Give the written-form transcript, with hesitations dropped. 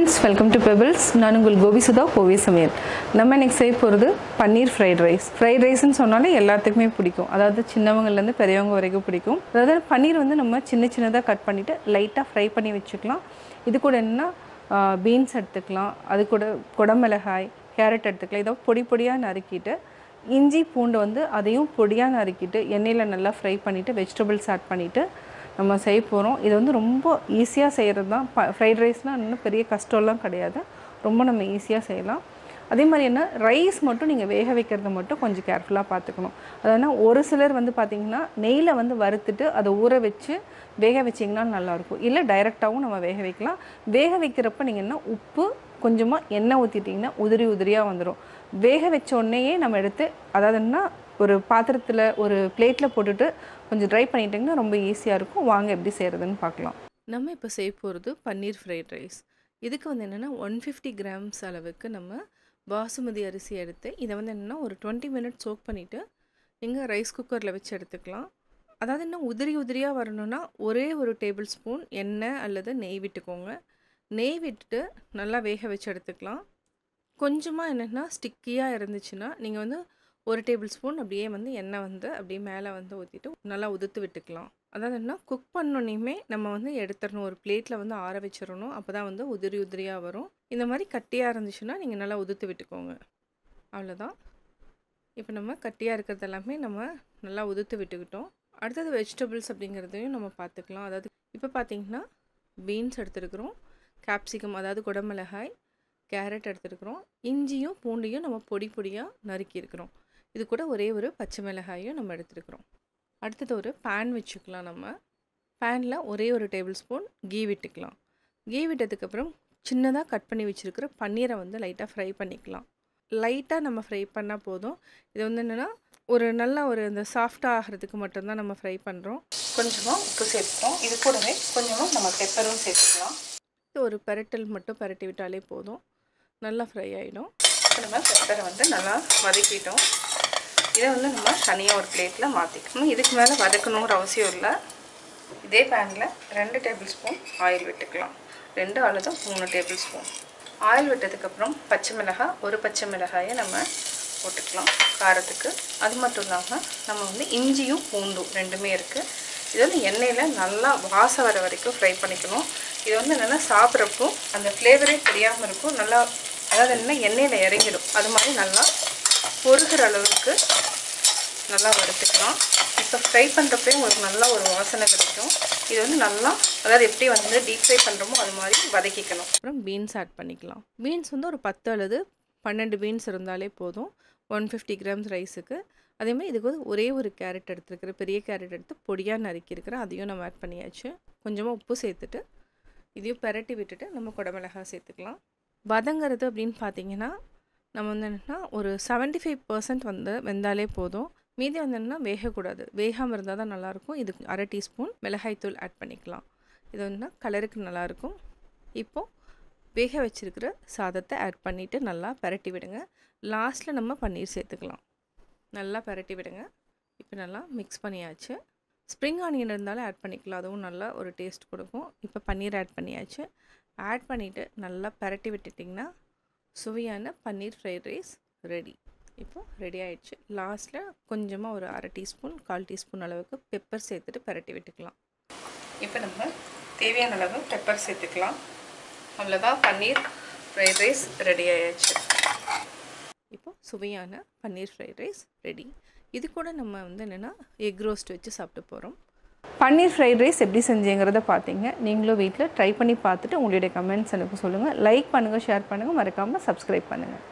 friends, welcome to Pebbles. நான் உங்கள் கோபி சுதா கோவி சமையல். நம்ம இன்னைக்கு செய்ய போகிறது பன்னீர் ஃப்ரைட் ரைஸ். ஃப்ரைட் ரைஸ்ன்னு சொன்னாலே எல்லாத்துக்குமே பிடிக்கும். அதாவது சின்னவங்கலேருந்து பெரியவங்க வரைக்கும் பிடிக்கும். அதாவது பன்னீர் வந்து நம்ம சின்னதாக கட் பண்ணிவிட்டு லைட்டாக ஃப்ரை பண்ணி வச்சுக்கலாம். இது கூட என்னென்னா பீன்ஸ் எடுத்துக்கலாம், அது கூட குடமிளகாய், கேரட் எடுத்துக்கலாம். இதை பொடியாக நறுக்கிட்டு இஞ்சி பூண்டு வந்து அதையும் பொடியாக நறுக்கிட்டு எண்ணெயில் நல்லா ஃப்ரை பண்ணிவிட்டு வெஜிடபிள்ஸ் ஆட் பண்ணிவிட்டு நம்ம செய்ய போகிறோம். இது வந்து ரொம்ப ஈஸியாக செய்கிறது தான். ஃப்ரைட் ரைஸ்னால் இன்னும் பெரிய கஷ்டம்லாம் கிடையாது, ரொம்ப நம்ம ஈஸியாக செய்யலாம். அதே மாதிரி என்ன, ரைஸ் மட்டும் நீங்கள் வேக வைக்கிறத மட்டும் கொஞ்சம் கேர்ஃபுல்லாக பார்த்துக்கணும். அதாவது ஒரு சிலர் வந்து பார்த்திங்கன்னா நெய்யில் வந்து வறுத்துட்டு அதை ஊற வச்சு வேக வச்சிங்கன்னா நல்லாயிருக்கும். இல்லை டைரெக்டாகவும் நம்ம வேக வைக்கலாம். வேக வைக்கிறப்ப நீங்கள் என்ன உப்பு கொஞ்சமாக எண்ணெய் ஊற்றிட்டிங்கன்னா உதிரியாக வந்துடும். வேக வச்ச உடனேயே நம்ம எடுத்து அதாவதுன்னா ஒரு பாத்திரத்தில் ஒரு பிளேட்டில் போட்டுட்டு கொஞ்சம் ட்ரை பண்ணிட்டிங்கன்னா ரொம்ப ஈஸியாக இருக்கும். வாங்க எப்படி செய்கிறதுன்னு பார்க்கலாம். நம்ம இப்போ செய்ய போகிறது பன்னீர் ஃப்ரைட் ரைஸ். இதுக்கு வந்து என்னென்னா 150 கிராம்ஸ் அளவுக்கு நம்ம பாசுமதி அரிசி எடுத்து இதை வந்து என்னென்னா ஒரு 20 மினிட்ஸ் சோக் பண்ணிவிட்டு நீங்கள் ரைஸ் குக்கரில் வச்சு எடுத்துக்கலாம். அதாவது இன்னும் உதிரியாக வரணும்னா ஒரே ஒரு டேபிள் ஸ்பூன் எண்ணெய் அல்லது நெய் விட்டுக்கோங்க. நெய் விட்டுட்டு நல்லா வேக வச்சு எடுத்துக்கலாம். கொஞ்சமாக என்னென்னா ஸ்டிக்கியாக இருந்துச்சுன்னா நீங்கள் வந்து ஒரு டேபிள் ஸ்பூன் அப்படியே வந்து எண்ணெய் வந்து அப்படியே மேலே வந்து ஊற்றிட்டு நல்லா உதுத்து விட்டுக்கலாம். அதாவது என்ன, குக் பண்ணோன்னையுமே நம்ம வந்து எடுத்துடணும், ஒரு பிளேட்டில் வந்து ஆற வச்சிடணும். அப்போ தான் வந்து உதிரியாக வரும். இந்த மாதிரி கட்டியாக இருந்துச்சுன்னா நீங்கள் நல்லா உதுத்து விட்டுக்கோங்க. அவ்வளோதான். இப்போ நம்ம கட்டியாக இருக்கிறது எல்லாமே நம்ம நல்லா உதுத்து விட்டுக்கிட்டோம். அடுத்தது வெஜிடபிள்ஸ் அப்படிங்கிறதையும் நம்ம பார்த்துக்கலாம். அதாவது இப்போ பார்த்திங்கன்னா பீன்ஸ் எடுத்துருக்குறோம், கேப்சிகம் அதாவது குடமிளகாய், கேரட் எடுத்துருக்குறோம், இஞ்சியும் பூண்டையும் நம்ம பொடியாக நறுக்கியிருக்கிறோம். இது கூட ஒரே ஒரு பச்சை மிளகாயும் நம்ம எடுத்துருக்குறோம். அடுத்தது ஒரு பேன் வச்சுக்கலாம். நம்ம பேனில் ஒரே ஒரு டேபிள் ஸ்பூன் கீ விட்டுக்கலாம். கீ விட்டதுக்கப்புறம் சின்னதாக கட் பண்ணி வச்சுருக்கிற பன்னீரை வந்து லைட்டாக ஃப்ரை பண்ணிக்கலாம். லைட்டாக நம்ம ஃப்ரை பண்ணால் போதும். இது வந்து என்னென்னா ஒரு நல்ல ஒரு இந்த சாஃப்டாக ஆகிறதுக்கு மட்டும்தான் நம்ம ஃப்ரை பண்ணுறோம். கொஞ்சமாக உப்பு சேர்த்துக்கிறோம். இது கூடவே கொஞ்சமாக நம்ம பெப்பரும் சேர்த்துக்கலாம். ஒரு பெரட்டல் மட்டும் பெரட்டி விட்டாலே போதும், நல்லா ஃப்ரை ஆகிடும். நம்ம பெப்பரை வந்து நல்லா வதக்கிட்டோம். இதை வந்து நம்ம தனியாக ஒரு பிளேட்டில் மாற்றிக்கணும். இதுக்கு மேலே வதக்கணுங்கிற அவசியம் இல்லை. இதே பேனில் 2 டேபிள் ஸ்பூன் ஆயில் விட்டுக்கலாம். 2 அல்லது 3 டேபிள் ஸ்பூன் ஆயில் விட்டதுக்கப்புறம் ஒரு பச்சை மிளகாயை நம்ம போட்டுக்கலாம் காரத்துக்கு. அது மட்டும் இல்லாமல் நம்ம வந்து இஞ்சியும் பூண்டும் ரெண்டுமே இருக்குது. இது வந்து எண்ணெயில் நல்லா வாசம் வர வரைக்கும் ஃப்ரை பண்ணிக்கணும். இது வந்து என்னென்னா சாப்பிட்றப்போ அந்த ஃப்ளேவரே தெரியாமல் இருக்கும். நல்லா அதாவது என்னென்னா எண்ணெயில் இறங்கிடும். அது மாதிரி நல்லா பொறுகிற அளவுக்கு நல்லா வறுத்துக்கலாம். இப்போ ஃப்ரை பண்ணுறப்பே உங்களுக்கு நல்லா ஒரு வாசனை கிடைக்கும். இது வந்து நல்லா அதாவது எப்படி வந்து டீப் ஃப்ரை பண்ணுறோமோ அது மாதிரி வதக்கிக்கணும். அப்புறம் பீன்ஸ் ஆட் பண்ணிக்கலாம். பீன்ஸ் வந்து ஒரு 10 அல்லது 12 பீன்ஸ் இருந்தாலே போதும் 150 கிராம்ஸ் ரைஸுக்கு. அதேமாதிரி இதுக்கு வந்து ஒரே ஒரு கேரட் எடுத்துருக்குற, பெரிய கேரட் எடுத்து பொடியாக நறுக்கியிருக்கிறேன். அதையும் நம்ம ஆட் பண்ணியாச்சு. கொஞ்சமாக உப்பு சேர்த்துட்டு இதையும் பெரட்டி விட்டுட்டு நம்ம குடமிளகாய் சேர்த்துக்கலாம். வதங்கிறது அப்படின்னு பார்த்தீங்கன்னா நம்ம வந்து என்னென்னா ஒரு 75% வந்து வெந்தாலே போதும். மீதி வந்து என்னென்னா வேகக்கூடாது. வேகாமல் இருந்தால் தான் நல்லாயிருக்கும். இதுக்கு அரை டீஸ்பூன் மிளகாய்த்தூள் ஆட் பண்ணிக்கலாம். இது வந்து கலருக்கு நல்லாயிருக்கும். இப்போது வேக வச்சுருக்கிற சாதத்தை ஆட் பண்ணிவிட்டு நல்லா பரட்டி விடுங்க. லாஸ்ட்டில் நம்ம பன்னீர் சேர்த்துக்கலாம். நல்லா பரட்டி விடுங்க. இப்போ நல்லா மிக்ஸ் பண்ணியாச்சு. ஸ்ப்ரிங் ஆனியன் இருந்தாலும் ஆட் பண்ணிக்கலாம், அதுவும் நல்லா ஒரு டேஸ்ட் கொடுக்கும். இப்போ பன்னீர் ஆட் பண்ணியாச்சு. ஆட் பண்ணிவிட்டு நல்லா பரட்டி விட்டுட்டிங்கன்னா சுவையான பன்னீர் ஃப்ரைட் ரைஸ் ரெடி. இப்போது ரெடி ஆகிடுச்சு. லாஸ்ட்டில் கொஞ்சமாக ஒரு அரை டீஸ்பூன் 1/4 டீஸ்பூன் அளவுக்கு பெப்பர் சேர்த்துட்டு பரட்டி விட்டுக்கலாம். இப்போ நம்ம தேவையான அளவு பெப்பர் சேர்த்துக்கலாம். அவ்வளோதான், பன்னீர் ஃப்ரைட் ரைஸ் ரெடி ஆகிடுச்சு. இப்போது சுவையான பன்னீர் ஃப்ரைட் ரைஸ் ரெடி. இது கூட நம்ம வந்து என்னென்னா எக் ரோஸ்ட் வச்சு சாப்பிட்டு போகிறோம். பன்னீர் ஃப்ரைட் ரைஸ் எப்படி செஞ்சேங்கிறத பார்த்தீங்க. நீங்களும் வீட்டில் ட்ரை பண்ணி பார்த்துட்டு உங்களுடைய கமெண்ட்ஸ் எனக்கு சொல்லுங்கள். லைக் பண்ணுங்கள், ஷேர் பண்ணுங்கள், மறக்காமல் சப்ஸ்கிரைப் பண்ணுங்கள்.